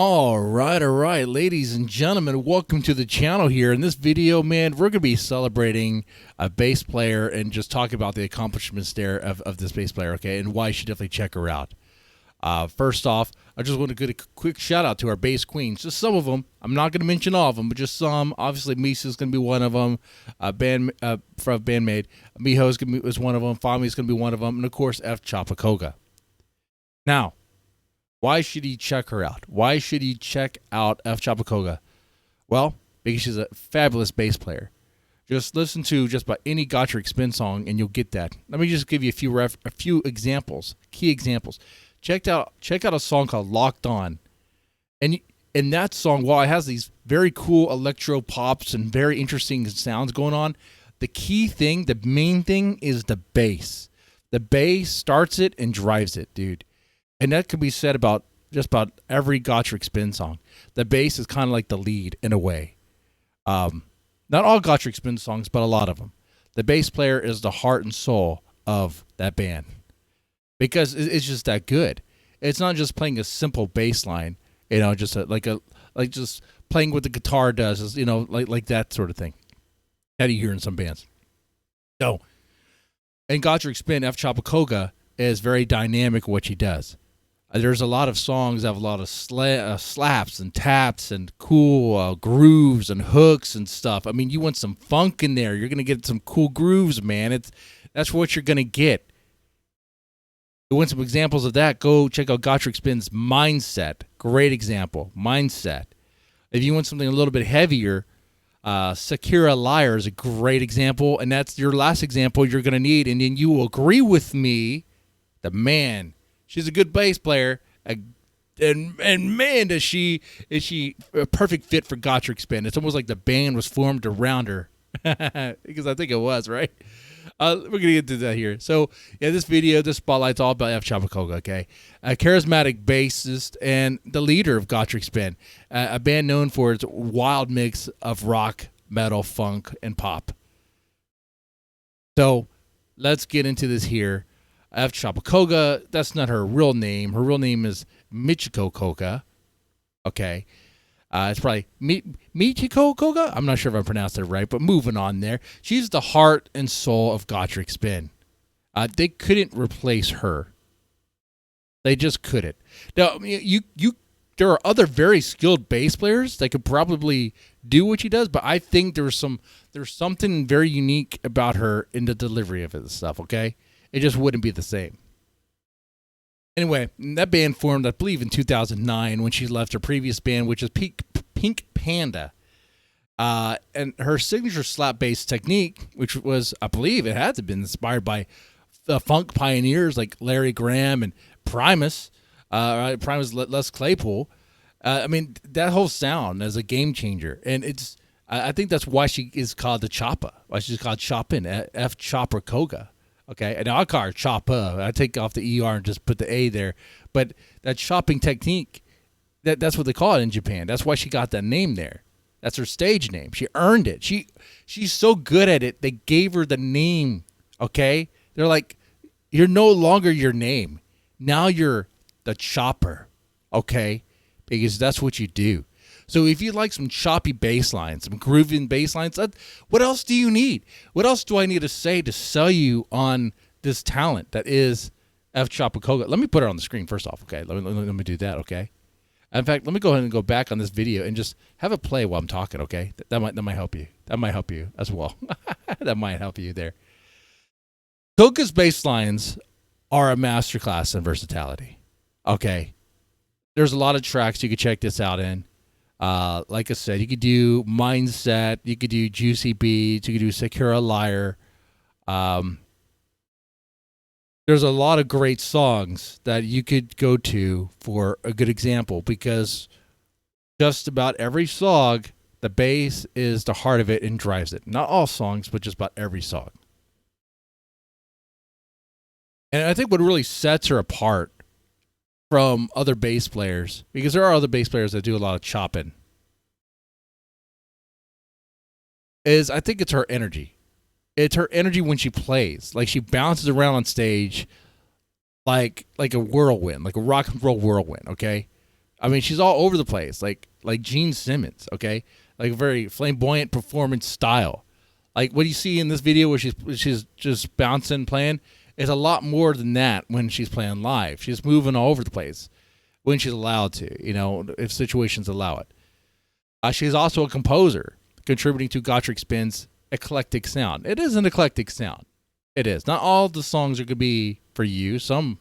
All right, ladies and gentlemen, welcome to the channel here. In this video, man, we're going to be celebrating a bass player and just talk about the accomplishments there of this bass player, okay, and why you should definitely check her out. First off, I just want to give a quick shout out to our bass queens, just some of them. I'm not going to mention all of them, but just some. Obviously, Misa's going to be one of them, from Bandmate. Miho is one of them, Fami's going to be one of them, and of course, Chopper Koga. Now, why should he check her out? Why should he check out Chopper Koga? Well, because she's a fabulous bass player. Just listen to just about any Gacharic Spin song, and you'll get that. Let me just give you a few examples, key examples. Check out a song called "Locked On," and in that song, while it has these very cool electro pops and very interesting sounds going on, the key thing, the main thing, is the bass. The bass starts it and drives it, dude. And that could be said about just about every Gacharic Spin song. The bass is kind of like the lead in a way. Not all Gacharic Spin songs, but a lot of them. The bass player is the heart and soul of that band because it's just that good. It's not just playing a simple bass line, just like just playing what the guitar does, like that sort of thing that you hear in some bands. So, in Gacharic Spin, Chopper Koga is very dynamic in what she does. There's a lot of songs that have a lot of slaps and taps and cool grooves and hooks and stuff. I mean, you want some funk in there. You're going to get some cool grooves, man. That's what you're going to get. You want some examples of that? Go check out Gacharic Spin's Mindset. Great example. Mindset. If you want something a little bit heavier, Sakura Liar is a great example, and that's your last example you're going to need. And then you will agree with me, the man. She's a good bass player, and man, is she a perfect fit for Gacharic Spin. It's almost like the band was formed around her, because I think it was, right? We're going to get to that here. So, yeah, this spotlight's all about Chopper Koga, okay? A charismatic bassist and the leader of Gacharic Spin, a band known for its wild mix of rock, metal, funk, and pop. So, let's get into this here. Chopper Koga, that's not her real name. Her real name is Michiko Koga. Okay. It's probably Michiko Koga? I'm not sure if I pronounced it right, but moving on there. She's the heart and soul of Gacharic Spin. They couldn't replace her. They just couldn't. Now, there are other very skilled bass players that could probably do what she does, but I think there's something very unique about her in the delivery of it stuff, okay? It just wouldn't be the same. Anyway, that band formed, I believe, in 2009 when she left her previous band, which is Pink Panda. And her signature slap bass technique, which was, I believe, it had to have been inspired by the funk pioneers like Larry Graham and Primus, Les Claypool. I mean, that whole sound is a game changer. And I think that's why she is called the Chopper, why she's called Chopin, Chopper Koga. Okay, and I'll call her Chopper. I take off the ER and just put the A there. But that chopping technique, that's what they call it in Japan. That's why she got that name there. That's her stage name. She earned it. She's so good at it, they gave her the name, okay? They're like, you're no longer your name. Now you're the Chopper, okay? Because that's what you do. So if you like some choppy bass lines, some grooving bass lines, what else do you need? What else do I need to say to sell you on this talent that is Chopper Koga? Let me put her on the screen first off, okay? Let me do that, okay? In fact, let me go ahead and go back on this video and just have it play while I'm talking, okay? That might help you. That might help you as well. That might help you there. Koga's bass lines are a masterclass in versatility, okay? There's a lot of tracks you could check this out in. Like I said, you could do Mindset, you could do Juicy Beats, you could do Sakura Liar. There's a lot of great songs that you could go to for a good example, because just about every song, the bass is the heart of it and drives it. Not all songs, but just about every song. And I think what really sets her apart from other bass players, because there are other bass players that do a lot of chopping, is I think it's her energy. It's her energy when she plays. Like, she bounces around on stage like a whirlwind, like a rock and roll whirlwind, okay? I mean, she's all over the place, like Gene Simmons, okay? Like a very flamboyant performance style. Like what you see in this video where she's just bouncing, playing, is a lot more than that when she's playing live. She's moving all over the place when she's allowed to, you know, if situations allow it. She's also a composer, contributing to Gacharic Spin's eclectic sound. It is an eclectic sound. It is. Not all the songs are going to be for you. Some,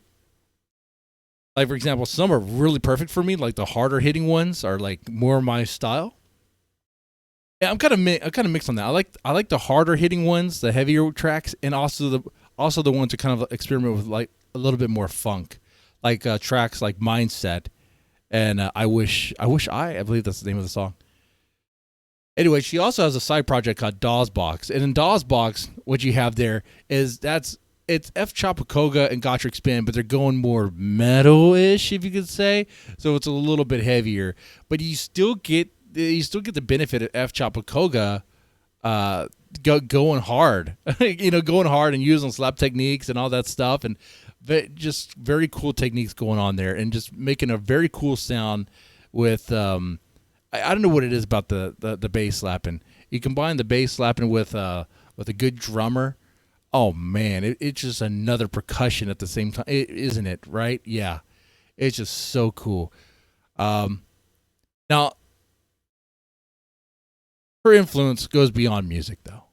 like for example, some are really perfect for me. Like the harder hitting ones are like more my style. Yeah, I'm kind of mixed on that. I like the harder hitting ones, the heavier tracks, and also the ones that kind of experiment with like a little bit more funk, like tracks like Mindset and I believe that's the name of the song. Anyway, she also has a side project called DOLL BOXX, and in DOLL BOXX, what you have there is it's Chopper Koga and Gacharic Spin, but they're going more metal-ish, if you could say. So it's a little bit heavier, but you still get the benefit of Chopper Koga going hard, going hard and using slap techniques and all that stuff, and just very cool techniques going on there, and just making a very cool sound with I don't know what it is about the bass slapping. You combine the bass slapping with a good drummer. Oh man, it's just another percussion at the same time, isn't it? Right? Yeah, it's just so cool. Now, her influence goes beyond music, though.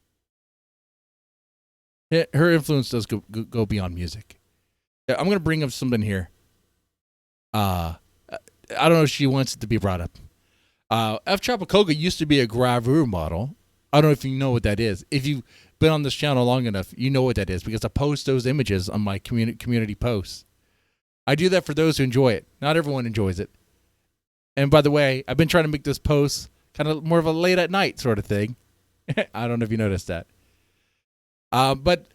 Her influence does go beyond music. I'm gonna bring up something here. I don't know if she wants it to be brought up. Chopper Koga used to be a gravure model. I don't know if you know what that is. If you've been on this channel long enough, you know what that is because I post those images on my community posts. I do that for those who enjoy it. Not everyone enjoys it. And by the way, I've been trying to make this post kind of more of a late at night sort of thing. I don't know if you noticed that. But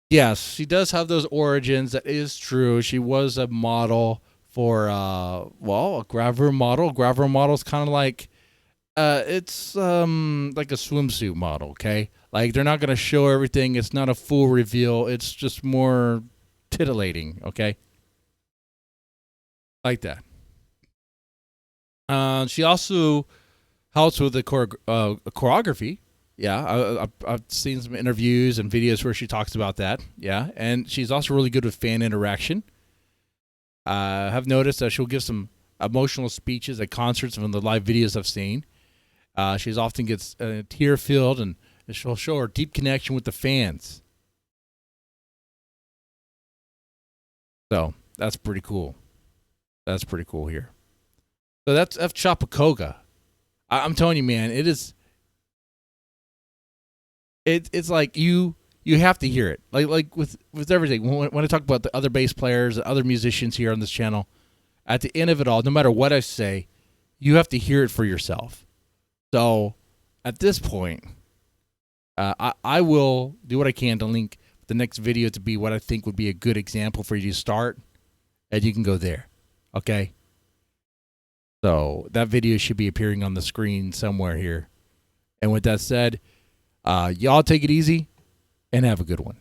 yes, she does have those origins. That is true. She was a model for a gravure model. Gravure model is kind of like it's like a swimsuit model, okay? Like they're not going to show everything. It's not a full reveal. It's just more titillating, okay? Like that. She also helps with the choreography. Yeah, I've seen some interviews and videos where she talks about that. Yeah, and she's also really good with fan interaction. I've noticed that she'll give some emotional speeches at concerts from the live videos I've seen. She's often gets tear-filled, and she'll show her deep connection with the fans. So that's pretty cool. That's pretty cool here. So that's Chopper Koga. I'm telling you, man, it is. It's like you have to hear it. Like with everything. When I talk about the other bass players, other musicians here on this channel, at the end of it all, no matter what I say, you have to hear it for yourself. So at this point, I will do what I can to link the next video to be what I think would be a good example for you to start, and you can go there. Okay? So that video should be appearing on the screen somewhere here. And with that said, y'all take it easy and have a good one.